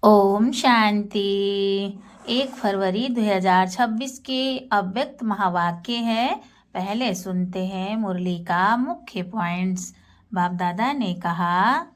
ओम शांति। 1 फरवरी 2026 के अव्यक्त महावाक्य है। पहले सुनते हैं मुरली का मुख्य पॉइंट्स। बाप दादा ने कहा,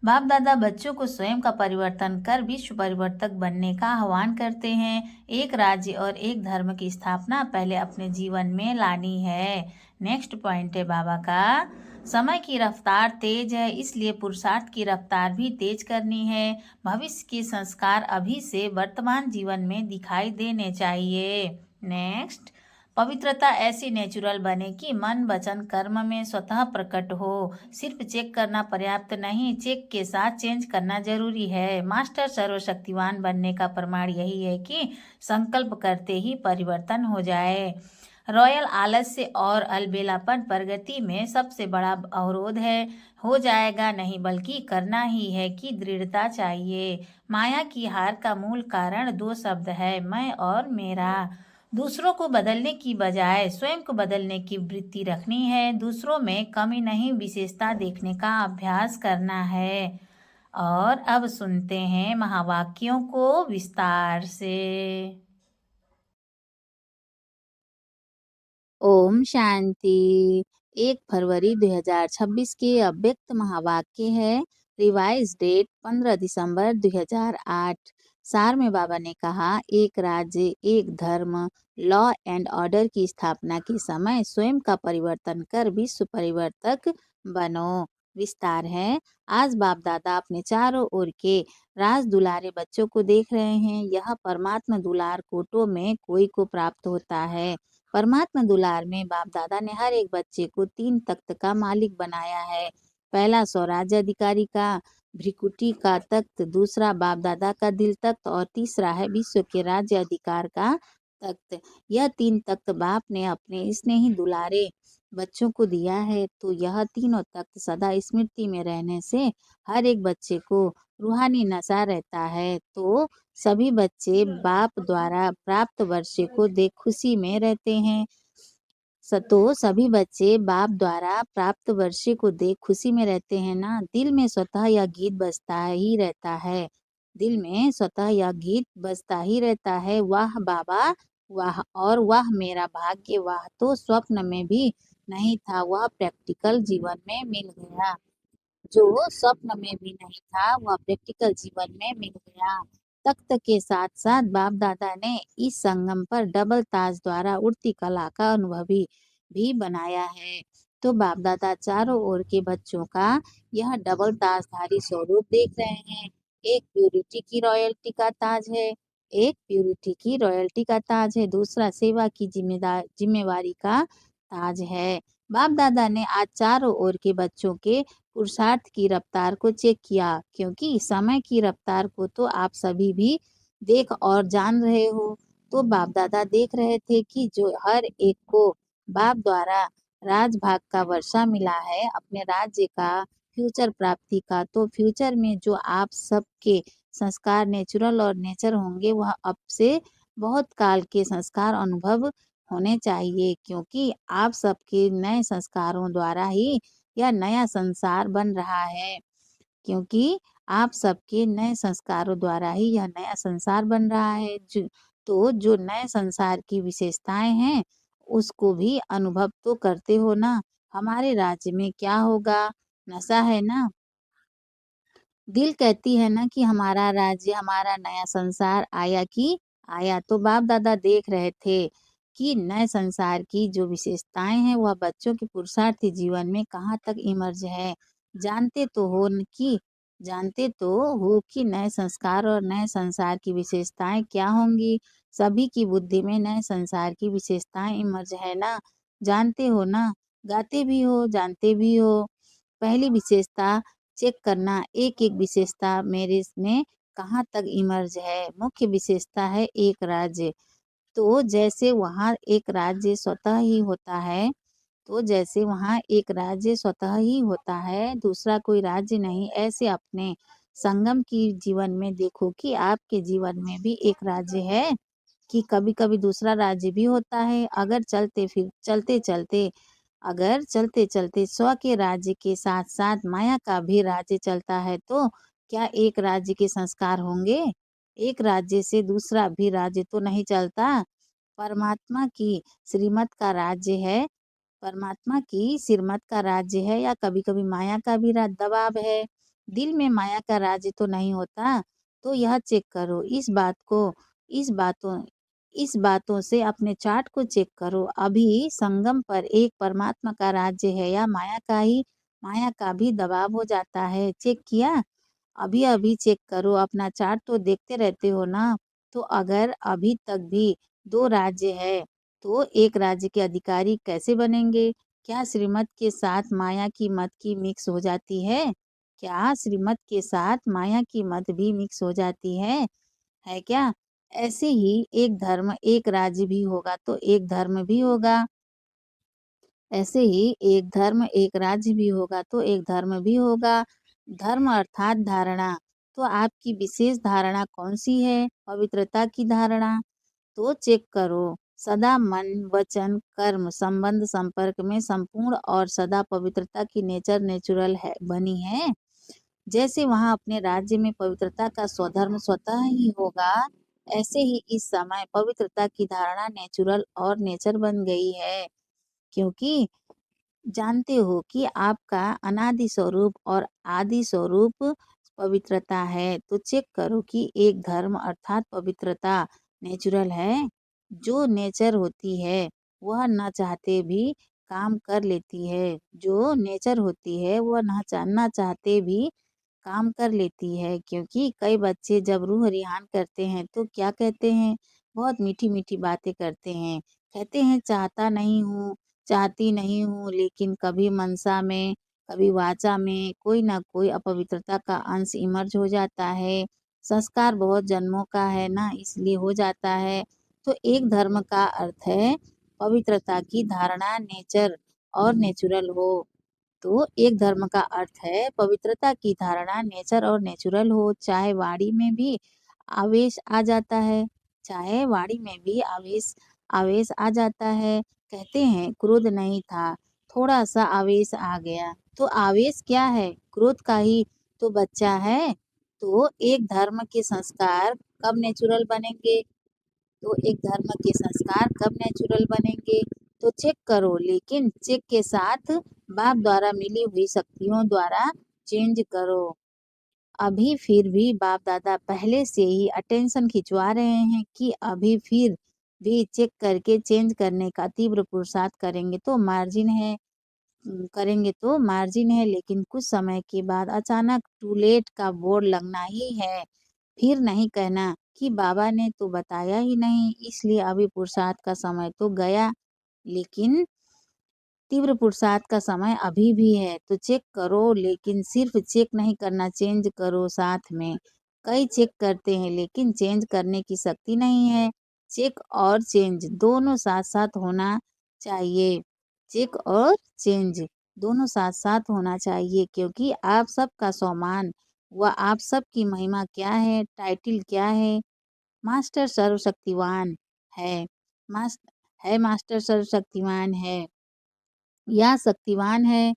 बाप दादा बच्चों को स्वयं का परिवर्तन कर विश्व परिवर्तक बनने का आह्वान करते हैं। एक राज्य और एक धर्म की स्थापना पहले अपने जीवन में लानी है। नेक्स्ट पॉइंट है बाबा का, समय की रफ्तार तेज है, इसलिए पुरुषार्थ की रफ्तार भी तेज करनी है। भविष्य के संस्कार अभी से वर्तमान जीवन में दिखाई देने चाहिए। नेक्स्ट, पवित्रता ऐसी नेचुरल बने कि मन वचन कर्म में स्वतः प्रकट हो। सिर्फ चेक करना पर्याप्त नहीं, चेक के साथ चेंज करना जरूरी है। मास्टर सर्वशक्तिवान बनने का प्रमाण यही है कि संकल्प करते ही परिवर्तन हो जाए। रॉयल आलस्य और अलबेलापन प्रगति में सबसे बड़ा अवरोध है। हो जाएगा नहीं बल्कि करना ही है कि दृढ़ता चाहिए। माया की हार का मूल कारण 2 शब्द है, मैं और मेरा। दूसरों को बदलने की बजाय स्वयं को बदलने की वृत्ति रखनी है। दूसरों में कमी नहीं, विशेषता देखने का अभ्यास करना है। और अब सुनते हैं महावाक्यों को विस्तार से। ओम शांति। 1 फरवरी 2026 के अव्यक्त महावाक्य है। रिवाइज डेट 15 दिसंबर 2008। सार में बाबा ने कहा, एक राज्य एक धर्म, लॉ एंड ऑर्डर की स्थापना के समय स्वयं का परिवर्तन कर विश्व परिवर्तक बनो। विस्तार है, आज बाप दादा अपने चारों ओर के राज दुलारे बच्चों को देख रहे हैं। यह परमात्मा दुलार कोटों में कोई को प्राप्त होता है। परमात्मा दुलार में बाप दादा ने हर एक बच्चे को 3 तख्त का मालिक बनाया है। पहला स्वराज्य अधिकारी का भ्रिकुटी का तख्त, दूसरा बाप दादा का दिल तख्त और तीसरा है विश्व के राज्य अधिकार का तख्त। यह 3 तख्त बाप ने अपने स्नेही दुलारे बच्चों को दिया है। तो यह तीनों तख्त सदा स्मृति में रहने से हर एक बच्चे को रूहानी नशा रहता है। तो सभी बच्चे बाप द्वारा प्राप्त वर्षे को देख खुशी में रहते हैं। तो सभी बच्चे बाप द्वारा प्राप्त वर्षे को देख खुशी में रहते हैं ना। दिल में स्वतः यह गीत बजता ही रहता है। दिल में स्वतः यह गीत बजता ही रहता है, वाह बाबा वाह, और वाह मेरा भाग्य, वाह तो स्वप्न में भी नहीं था, वह प्रैक्टिकल जीवन में मिल गया। जो स्वप्न में भी नहीं था वह प्रैक्टिकल जीवन में मिल गया। तख्त के साथ साथ बाप दादा ने इस संगम पर डबल ताज द्वारा उड़ती कला का अनुभवी भी बनाया है। तो बाप दादा चारों ओर के बच्चों का यह डबल ताजधारी स्वरूप देख रहे हैं। एक प्यूरिटी की रॉयल्टी का ताज है, एक प्यूरिटी की रॉयल्टी का ताज है, दूसरा सेवा की जिम्मेवारी का ताज है। बाप दादा ने आज चारों ओर के बच्चों के पुरुषार्थ की रफ्तार को चेक किया, क्योंकि समय की रफ्तार को तो आप सभी भी देख और जान रहे हो। तो बाप दादा देख रहे थे कि जो हर एक को बाप द्वारा राजभाग का वर्षा मिला है अपने राज्य का, फ्यूचर प्राप्ति का, तो फ्यूचर में जो आप सबके संस्कार नेचुरल और नेचर होंगे वह अब से बहुत काल के संस्कार अनुभव होने चाहिए, क्योंकि आप सबके नए संस्कारों द्वारा ही यह नया संसार बन रहा है। क्योंकि आप सबके नए संस्कारों द्वारा ही यह नया संसार बन रहा है। तो जो नए संसार की विशेषताएं हैं उसको भी अनुभव तो करते हो ना। हमारे राज्य में क्या होगा, नशा है ना। दिल कहती है ना कि हमारा राज्य, हमारा नया संसार आया कि आया। तो बाप दादा देख रहे थे कि नए संसार की जो विशेषताएं हैं वह बच्चों के पुरुषार्थी जीवन में कहाँ तक इमर्ज है। जानते तो हो कि नए संस्कार और नए संसार की विशेषताएं क्या होंगी। सभी की बुद्धि में नए संसार की विशेषताएं इमर्ज है ना, जानते हो ना, गाते भी हो, जानते भी हो। पहली विशेषता चेक करना, एक एक विशेषता मेरे में कहाँ तक इमर्ज है। मुख्य विशेषता है एक राज्य। तो जैसे वहाँ एक राज्य स्वतः ही होता है, दूसरा कोई राज्य नहीं। ऐसे अपने संगम की जीवन में देखो कि आपके जीवन में भी एक राज्य है कि कभी कभी दूसरा राज्य भी होता है। अगर चलते चलते स्व के राज्य के साथ साथ माया का भी राज्य चलता है तो क्या एक राज्य के संस्कार होंगे? एक राज्य से दूसरा भी राज्य तो नहीं चलता। परमात्मा की श्रीमत का राज्य है परमात्मा की सिरमत का राज्य है या कभी-कभी माया का भी दबाव है। दिल में माया का राज्य तो नहीं होता। तो यह चेक करो। इस बातों इस बातों से अपने चार्ट को चेक करो। अभी संगम पर एक परमात्मा का राज्य है या माया का भी दबाव हो जाता है। चेक किया? अभी-अभी चेक करो। अपना चार्ट तो देखते रहते हो ना। तो अगर अभी तक भी 2 राज्य है तो एक राज्य के अधिकारी कैसे बनेंगे? क्या श्रीमत के साथ माया की मत की मिक्स हो जाती है? क्या श्रीमत के साथ माया की मत भी मिक्स हो जाती है क्या? ऐसे ही एक धर्म, एक राज्य भी होगा तो एक धर्म भी होगा। ऐसे ही एक धर्म, एक राज्य भी होगा तो एक धर्म भी होगा। धर्म अर्थात धारणा। तो आपकी विशेष धारणा कौन-सी है? पवित्रता की धारणा। तो चेक करो। सदा मन, वचन, कर्म, संबंध, संपर्क में संपूर्ण और सदा पवित्रता की नेचुरल है बनी है। जैसे वहाँ अपने राज्य में पवित्रता का स्वधर्म स्वतः ही होगा, ऐसे ही इस समय पवित्रता की धारणा नेचुरल और नेचर बन गई है। क्योंकि जानते हो कि आपका अनादि स्वरूप और आदि स्वरूप पवित्रता है। तो चेक करो कि एक धर्म अर्थात पवित्रता नेचुरल है। जो नेचर होती है वह न चाहते भी काम कर लेती है। जो नेचर होती है वह ना चाहते भी काम कर लेती है। क्योंकि कई बच्चे जब रूह रिहान करते हैं तो क्या कहते हैं? बहुत मीठी-मीठी बातें करते हैं। कहते हैं चाहती नहीं हूँ लेकिन कभी मनसा में, कभी वाचा में कोई न कोई अपवित्रता का अंश इमर्ज हो जाता है। संस्कार बहुत जन्मों का है ना इसलिए हो जाता है। तो एक धर्म का अर्थ है पवित्रता की धारणा नेचर और नेचुरल हो। तो एक धर्म का अर्थ है पवित्रता की धारणा नेचर और नेचुरल हो। चाहे वाणी में भी आवेश आ जाता है चाहे वाणी में भी आवेश आ जाता है। कहते हैं क्रोध नहीं था, थोड़ा सा आवेश आ गया। तो आवेश क्या है? क्रोध का ही तो बच्चा है। तो एक धर्म के संस्कार कब नेचुरल बनेंगे? तो एक धर्म के संस्कार कब नेचुरल बनेंगे? तो चेक करो लेकिन चेक के साथ बाप द्वारा मिली हुई शक्तियों द्वारा चेंज करो। अभी फिर भी बाप दादा पहले से ही अटेंशन खिंचवा रहे हैं कि अभी फिर भी चेक करके चेंज करने का तीव्र पुरुषार्थ करेंगे तो मार्जिन है लेकिन कुछ समय के बाद अचानक टू लेट का बोर्ड लगना ही है। फिर नहीं कहना कि बाबा ने तो बताया ही नहीं इसलिए अभी पुरुषार्थ का समय तो गया। लेकिन तीव्र पुरुषार्थ का समय अभी भी है। तो चेक करो लेकिन सिर्फ चेक नहीं करना चेंज करो साथ में। कई चेक करते हैं लेकिन चेंज करने की शक्ति नहीं है। चेक और चेंज दोनों साथ-साथ होना चाहिए। चेक और चेंज दोनों साथ-साथ होना चाहिए क्योंकि आप सबका सम्मान व आप सबकी महिमा क्या है? टाइटल क्या है? मास्टर सर्वशक्तिवान है। मास मास्टर सर्वशक्तिवान है या शक्तिवान है।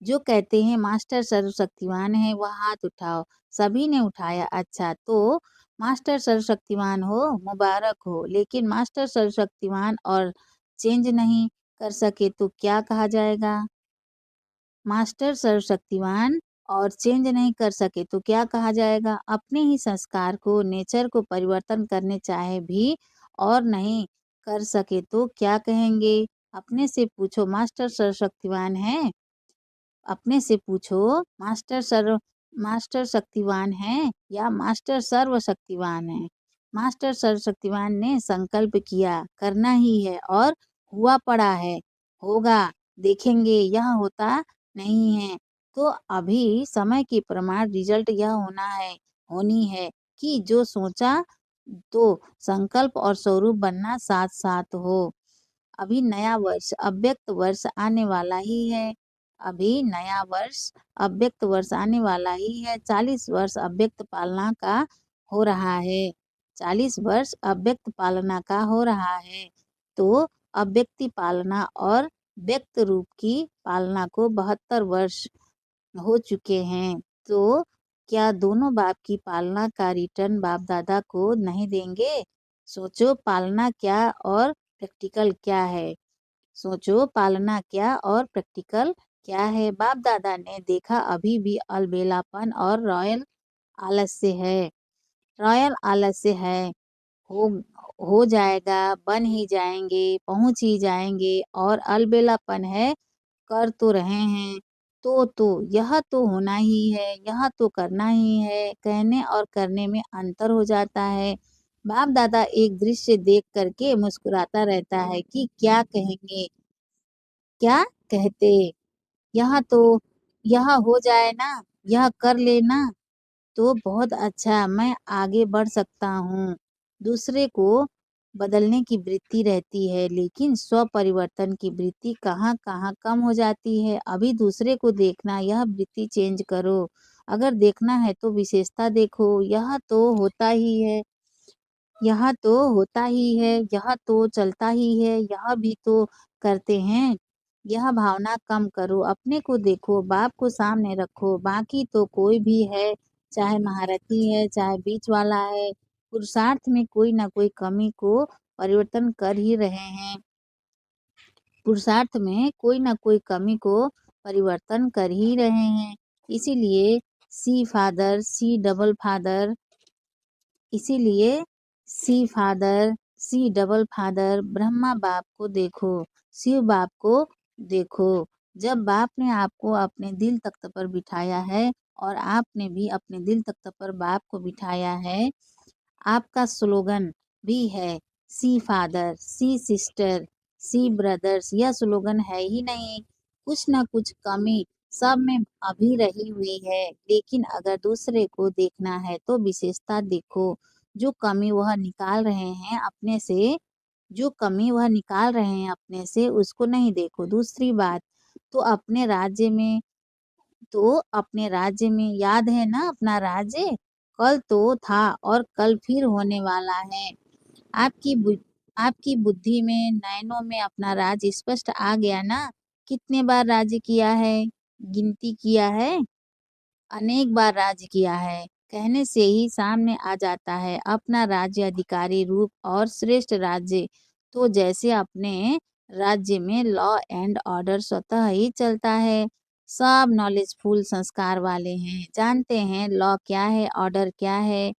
जो कहते हैं मास्टर सर्वशक्तिवान है वह हाथ उठाओ। सभी ने उठाया। अच्छा तो मास्टर सर्वशक्तिवान हो मुबारक हो। लेकिन मास्टर सर्वशक्तिवान और चेंज नहीं कर सके तो क्या कहा जाएगा? मास्टर सर्वशक्तिवान और चेंज नहीं कर सके तो क्या कहा जाएगा? अपने ही संस्कार को नेचर को परिवर्तन करने चाहे भी और नहीं कर सके तो क्या कहेंगे? अपने से पूछो मास्टर सर्वशक्तिवान है? अपने से पूछो मास्टर शक्तिवान है या मास्टर सर्वशक्तिवान है? मास्टर सर्वशक्तिवान ने संकल्प किया करना ही है और हुआ पड़ा है, होगा, देखेंगे यह होता नहीं है। तो अभी समय के प्रमाण रिजल्ट यह होनी है कि जो सोचा तो संकल्प और स्वरूप बनना साथ-साथ हो। अभी नया वर्ष अव्यक्त वर्ष आने वाला ही है। अभी नया वर्ष अव्यक्त वर्ष आने वाला ही है। 40 वर्ष अव्यक्त पालना का हो रहा है। 40 वर्ष अव्यक्त पालना का हो रहा है। तो अव्यक्ति पालना और व्यक्त रूप की पालना को 72 वर्ष हो चुके हैं। तो क्या दोनों बाप की पालना का रिटर्न बाप दादा को नहीं देंगे? सोचो पालना क्या और प्रैक्टिकल क्या है। सोचो पालना क्या और प्रैक्टिकल क्या है। बाप दादा ने देखा अभी भी अलबेलापन और आलस्य है रॉयल आलस्य है। हो हो जाएगा, बन ही जाएंगे, पहुंच ही जाएंगे, और अलबेलापन है, कर तो रहे हैं। तो यह तो होना ही है, यह तो करना ही है। कहने और करने में अंतर हो जाता है। बाप दादा एक दृश्य देख करके मुस्कुराता रहता है कि क्या कहेंगे, क्या कहते। यह तो यह हो जाए ना, यह कर लेना तो बहुत अच्छा, मैं आगे बढ़ सकता हूँ। दूसरे को बदलने की वृत्ति रहती है, लेकिन स्व परिवर्तन की वृत्ति कहाँ कहाँ कम हो जाती है। अभी दूसरे को देखना, यह वृत्ति चेंज करो। अगर देखना है तो विशेषता देखो। यह तो होता ही है, यह तो होता ही है, यह तो चलता ही है, यह भी तो करते हैं। यह भावना कम करो, अपने को देखो, बाप को सामने रखो। बाकी तो कोई भी है, चाहे महारथी है, चाहे बीच वाला है, पुरुषार्थ में कोई ना कोई कमी को परिवर्तन कर ही रहे हैं। पुरुषार्थ में कोई ना कोई कमी को परिवर्तन कर ही रहे हैं। इसीलिए सी डबल फादर इसीलिए सी डबल फादर ब्रह्मा बाप को देखो, शिव बाप को देखो। जब बाप ने आपको अपने दिल तख्त पर बिठाया है और आपने भी अपने दिल तख्त पर बाप को बिठाया है, आपका स्लोगन भी है सी फादर, सी सिस्टर, सी ब्रदर्स। यह स्लोगन है ही नहीं, कुछ ना कुछ कमी सब में अभी रही हुई है। लेकिन अगर दूसरे को देखना है तो विशेषता देखो। जो कमी वह निकाल रहे हैं अपने से, जो कमी वह निकाल रहे हैं अपने से, उसको नहीं देखो। दूसरी बात, तो अपने राज्य में याद है ना, अपना राज्य कल तो था और कल फिर होने वाला है। आपकी बु- आपकी बुद्धि में, नयनों में अपना राज्य स्पष्ट आ गया ना। कितने बार राज्य किया है, गिनती किया है, अनेक बार राज्य किया है। कहने से ही सामने आ जाता है अपना राज्य अधिकारी रूप और श्रेष्ठ राज्य। तो जैसे अपने राज्य में लॉ एंड ऑर्डर स्वतः ही चलता है। सब नॉलेजफुल संस्कार वाले हैं, जानते हैं लॉ क्या है, ऑर्डर क्या है।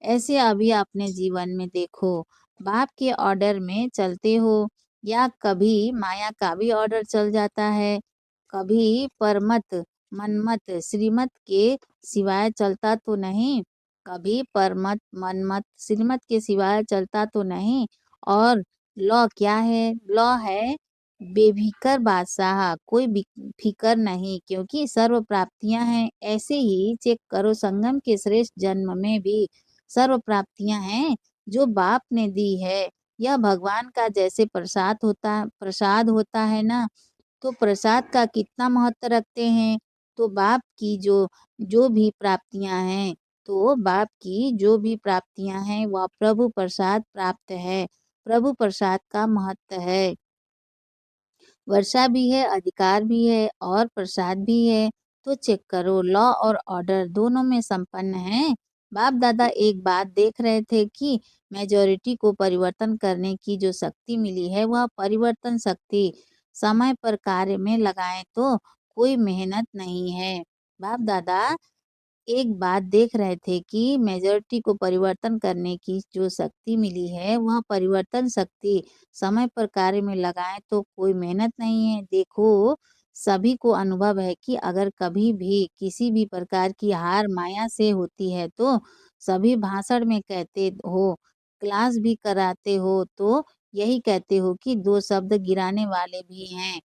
ऐसे अभी अपने जीवन में देखो, बाप के ऑर्डर में चलते हो या कभी माया का भी ऑर्डर चल जाता है। कभी परमत, मनमत, श्रीमत के सिवाय चलता तो नहीं। कभी परमत, मनमत, श्रीमत के सिवाय चलता तो नहीं। और लॉ क्या है? लॉ है बेफिकर बादशाह, कोई फिकर नहीं, क्योंकि सर्व प्राप्तियां हैं। ऐसे ही चेक करो, संगम के श्रेष्ठ जन्म में भी सर्व प्राप्तियां हैं जो बाप ने दी है। यह भगवान का जैसे प्रसाद होता है ना, तो प्रसाद का कितना महत्व रखते हैं। तो बाप की जो जो भी प्राप्तियां हैं तो बाप की जो भी प्राप्तियां हैं वह प्रभु प्रसाद प्राप्त है। प्रभु प्रसाद का महत्व है। वर्षा भी है, अधिकार भी है और प्रसाद भी है। तो चेक करो, लॉ और ऑर्डर दोनों में संपन्न है। बाप दादा एक बात देख रहे थे कि मेजॉरिटी को परिवर्तन करने की जो शक्ति मिली है वह परिवर्तन शक्ति समय पर कार्य में लगाए तो कोई मेहनत नहीं है। बाप दादा एक बात देख रहे थे कि मेजॉरिटी को परिवर्तन करने की जो शक्ति मिली है वह परिवर्तन शक्ति समय पर कार्य में लगाए तो कोई मेहनत नहीं है। देखो, सभी को अनुभव है कि अगर कभी भी किसी भी प्रकार की हार माया से होती है तो सभी भाषण में कहते हो, क्लास भी कराते हो तो यही कहते हो कि दो शब्द गिराने वाले भी हैं,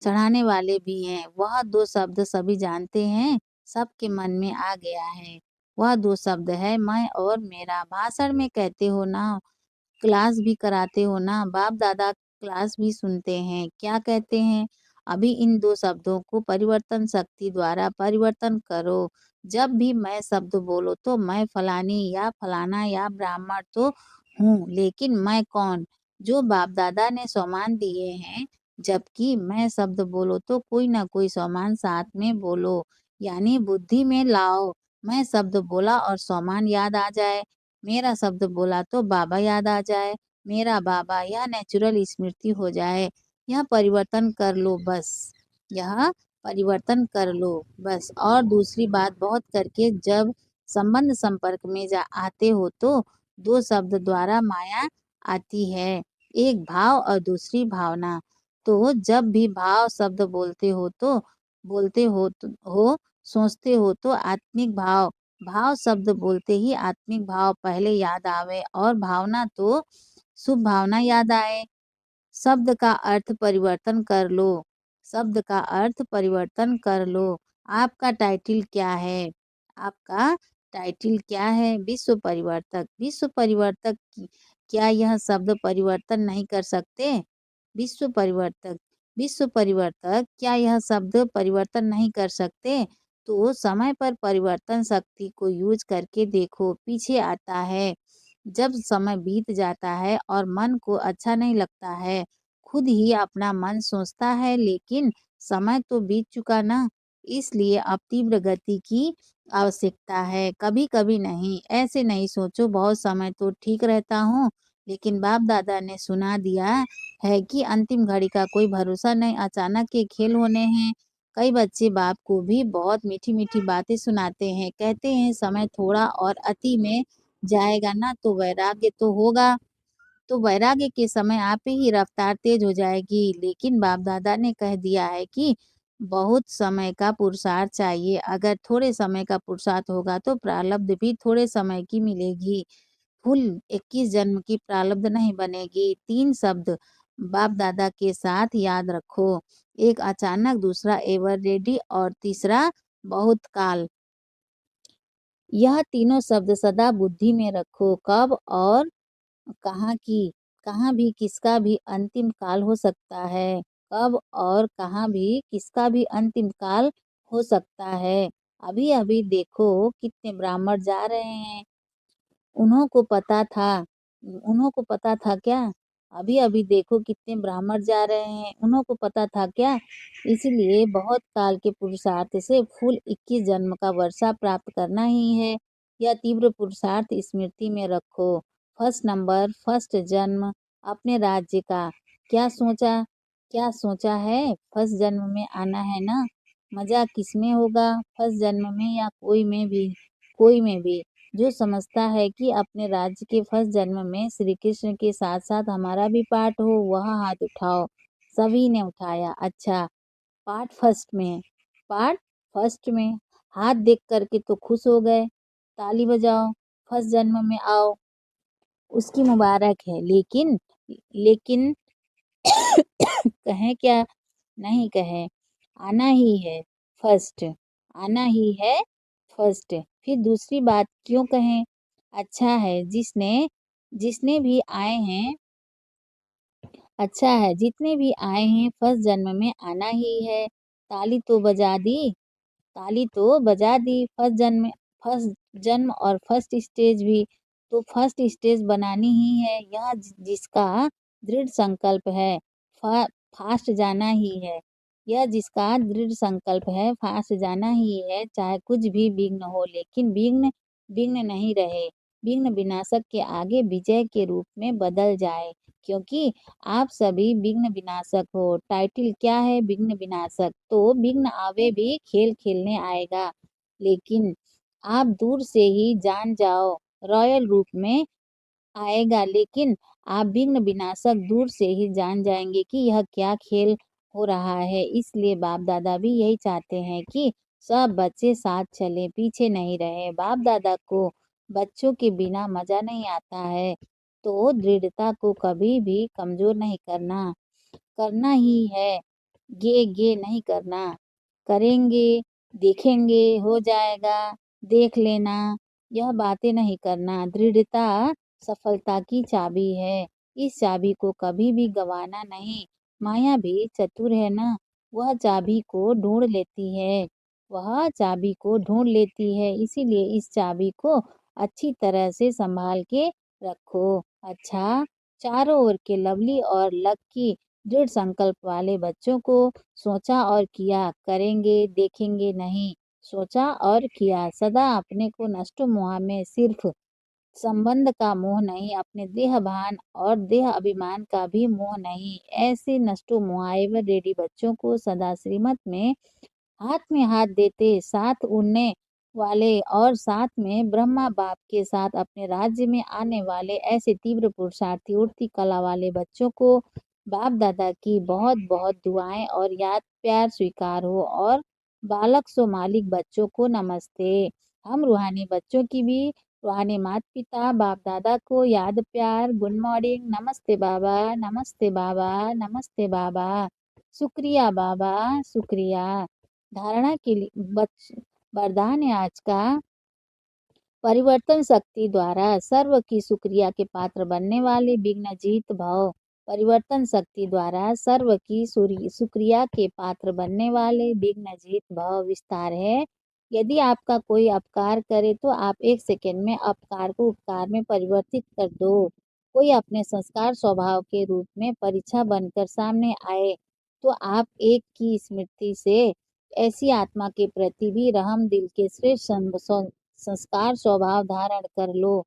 चढ़ाने वाले भी हैं। वह दो शब्द सभी जानते हैं, सबके मन में आ गया है। वह दो शब्द है मैं और मेरा। भाषण में कहते हो ना, क्लास भी कराते हो ना, बाप दादा क्लास भी सुनते हैं। क्या कहते हैं? अभी इन दो शब्दों को परिवर्तन शक्ति द्वारा परिवर्तन करो। जब भी मैं शब्द बोलो तो मैं फलानी या फलाना या ब्राह्मण तो हूँ, लेकिन मैं कौन? जो बाप दादा ने सम्मान दिए हैं। जबकि मैं शब्द बोलो तो कोई ना कोई सम्मान साथ में बोलो, यानी बुद्धि में लाओ। मैं शब्द बोला और सामान याद आ जाए, मेरा शब्द बोला तो बाबा याद आ जाए, मेरा बाबा, यह नेचुरल स्मृति हो जाए। यह परिवर्तन कर लो बस, यह परिवर्तन कर लो बस। और दूसरी बात, बहुत करके जब संबंध संपर्क में आते हो तो दो शब्द द्वारा माया आती है, एक भाव और दूसरी भावना। तो जब भी भाव शब्द बोलते हो, सोचते हो तो आत्मिक भाव, भाव शब्द बोलते ही आत्मिक भाव पहले याद आवे और भावना तो शुभ भावना याद आए। शब्द का अर्थ परिवर्तन कर लो, शब्द का अर्थ परिवर्तन कर लो। आपका टाइटल क्या है? आपका टाइटल क्या है? विश्व परिवर्तक। विश्व परिवर्तक क्या यह शब्द परिवर्तन नहीं कर सकते? विश्व परिवर्तक, विश्व परिवर्तक क्या यह शब्द परिवर्तन नहीं कर सकते? तो समय पर परिवर्तन शक्ति को यूज करके देखो, पीछे आता है। जब समय बीत जाता है और मन को अच्छा नहीं लगता है, खुद ही अपना मन सोचता है लेकिन समय तो बीत चुका ना, इसलिए अब तीव्र गति की आवश्यकता है। कभी कभी नहीं, ऐसे नहीं सोचो बहुत समय तो ठीक रहता हूँ, लेकिन बाप दादा ने सुना दिया है कि अंतिम घड़ी का कोई भरोसा नहीं, अचानक के खेल होने हैं। कई बच्चे बाप को भी बहुत मीठी मीठी बातें सुनाते हैं, कहते हैं समय थोड़ा और अति में जाएगा ना तो वैराग्य तो होगा, तो वैराग्य के समय आप ही रफ्तार तेज हो जाएगी। लेकिन बाप दादा ने कह दिया है कि बहुत समय का पुरुषार्थ चाहिए, अगर थोड़े समय का पुरुषार्थ होगा तो प्रारब्ध भी थोड़े समय की मिलेगी, कुल 21 जन्म की प्रारब्ध नहीं बनेगी। 3 शब्द बाप दादा के साथ याद रखो, एक अचानक, दूसरा एवर रेडी और तीसरा बहुत काल। यह तीनों शब्द सदा बुद्धि में रखो, कब और कहाँ की, कहाँ भी किसका भी अंतिम काल हो सकता है, कब और कहाँ भी किसका भी अंतिम काल हो सकता है। अभी अभी देखो कितने ब्राह्मण जा रहे हैं, उन्हों को पता था, उन्हों को पता था क्या? अभी अभी देखो कितने ब्राह्मण जा रहे हैं, उन्हों को पता था क्या? इसलिए बहुत काल के पुरुषार्थ से फुल 21 जन्म का वर्षा प्राप्त करना ही है। यह तीव्र पुरुषार्थ स्मृति में रखो। फर्स्ट नंबर, फर्स्ट जन्म अपने राज्य का। क्या सोचा, क्या सोचा है? फर्स्ट जन्म में आना है ना, मजा किसमें होगा, फर्स्ट जन्म में या कोई में भी, कोई में भी। जो समझता है कि अपने राज्य के फर्स्ट जन्म में श्री कृष्ण के साथ साथ हमारा भी पार्ट हो, वह हाथ उठाओ। सभी ने उठाया। अच्छा, पार्ट फर्स्ट में, पार्ट फर्स्ट में हाथ देख करके तो खुश हो गए, ताली बजाओ, फर्स्ट जन्म में आओ, उसकी मुबारक है। लेकिन लेकिन कहें क्या, नहीं कहें, आना ही है फर्स्ट, आना ही है फर्स्ट। फिर दूसरी बात क्यों कहें? अच्छा है जिसने जिसने भी आए हैं, अच्छा है जितने भी आए हैं फर्स्ट जन्म में आना ही है। ताली तो बजा दी, ताली तो बजा दी, फर्स्ट जन्म और फर्स्ट स्टेज भी, तो फर्स्ट स्टेज बनानी ही है। यह जिसका दृढ़ संकल्प है, फास्ट जाना ही है। यह जिसका दृढ़ संकल्प है, फास्ट जाना ही है, चाहे कुछ भी विघ्न हो, लेकिन विघ्न विघ्न नहीं रहे, विघ्न विनाशक के आगे विजय के रूप में बदल जाए, क्योंकि आप सभी विघ्न विनाशक हो। टाइटल क्या है? विघ्न विनाशक। तो विघ्न आवे भी खेल खेलने आएगा, लेकिन आप दूर से ही जान जाओ, रॉयल रूप में आएगा, लेकिन आप विघ्न विनाशक दूर से ही जान जाएंगे कि यह क्या खेल हो रहा है। इसलिए बाप दादा भी यही चाहते हैं कि सब बच्चे साथ चलें, पीछे नहीं रहे। बाप दादा को बच्चों के बिना मजा नहीं आता है, तो दृढ़ता को कभी भी कमजोर नहीं करना, करना ही है, गे नहीं करना। करेंगे, देखेंगे, हो जाएगा, देख लेना, यह बातें नहीं करना। दृढ़ता सफलता की चाबी है, इस चाबी को कभी भी गंवाना नहीं। माया भी चतुर है ना, वह चाबी को ढूंढ लेती है, वह चाबी को ढूंढ लेती है, इसीलिए इस चाबी को अच्छी तरह से संभाल के रखो। अच्छा, चारों ओर के लवली और लक्की दृढ़ संकल्प वाले बच्चों को सोचा और किया, करेंगे, देखेंगे नहीं, सोचा और किया। सदा अपने को नष्ट मोह में सिर्फ संबंध का मोह नहीं, अपने देह भान और देह अभिमान का भी मोह नहीं। ऐसे नष्टो मोहाए रेडी बच्चों को सदा श्रीमत में हाथ देते, साथ उड़ने वाले और साथ में ब्रह्मा बाप के साथ अपने राज्य में आने वाले ऐसे तीव्र पुरुषार्थी उड़ती कला वाले बच्चों को बाप दादा की बहुत बहुत दुआएं और याद प्यार स्वीकार हो। और बालक सो मालिक बच्चों को नमस्ते। हम रूहानी बच्चों की भी रूहानी माता पिता बाप दादा को याद प्यार गुड मॉर्निंग, नमस्ते बाबा, नमस्ते बाबा, नमस्ते बाबा, शुक्रिया बाबा, शुक्रिया। धारणा के लिए वरदान है आज का। परिवर्तन शक्ति द्वारा सर्व की शुक्रिया के पात्र बनने वाले विघ्न जीत भव। परिवर्तन शक्ति द्वारा सर्व की शुक्रिया के पात्र बनने वाले विघ्न जीत भव। विस्तार है, यदि आपका कोई अपकार करे तो आप 1 सेकंड में अपकार को उपकार में परिवर्तित कर दो। कोई अपने संस्कार स्वभाव के रूप में परीक्षा बनकर सामने आए तो आप एक की स्मृति से ऐसी आत्मा के प्रति भी रहम दिल के श्रेष्ठ संस्कार स्वभाव धारण कर लो।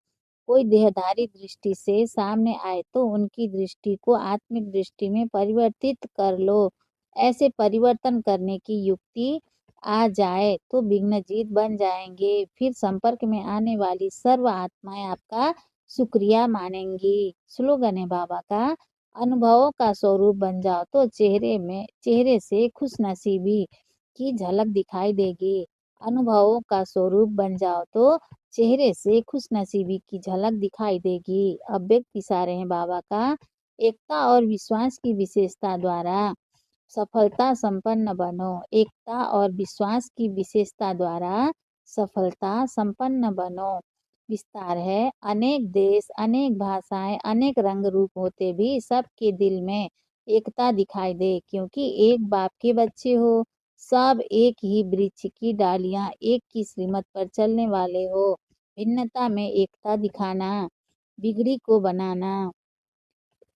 कोई देहधारी दृष्टि से सामने आए तो उनकी दृष्टि को आत्मिक दृष्टि में परिवर्तित कर लो। ऐसे परिवर्तन करने की युक्ति आ जाए तो विघ्न जीत बन जाएंगे। फिर संपर्क में आने वाली सर्व आत्माएं आपका शुक्रिया मानेंगी। स्लोगन है बाबा का, अनुभवों का स्वरूप बन जाओ तो चेहरे से खुशनसीबी की झलक दिखाई देगी। अनुभवों का स्वरूप बन जाओ तो चेहरे से खुशनसीबी की झलक दिखाई देगी। अव्यक्त इशारे हैं बाबा का, एकता और विश्वास की विशेषता द्वारा सफलता संपन्न बनो। एकता और विश्वास की विशेषता द्वारा सफलता संपन्न बनो। विस्तार है, अनेक देश, अनेक भाषाएं, अनेक रंग रूप होते भी सबके दिल में एकता दिखाई दे, क्योंकि एक बाप के बच्चे हो। सब एक ही वृक्ष की डालियां, एक की श्रीमत पर चलने वाले हो। भिन्नता में एकता दिखाना, बिगड़ी को बनाना,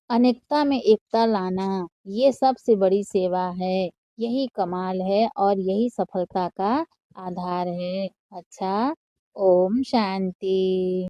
अनेकता में एकता लाना, ये सबसे बड़ी सेवा है। यही कमाल है और यही सफलता का आधार है। अच्छा, ओम शांति।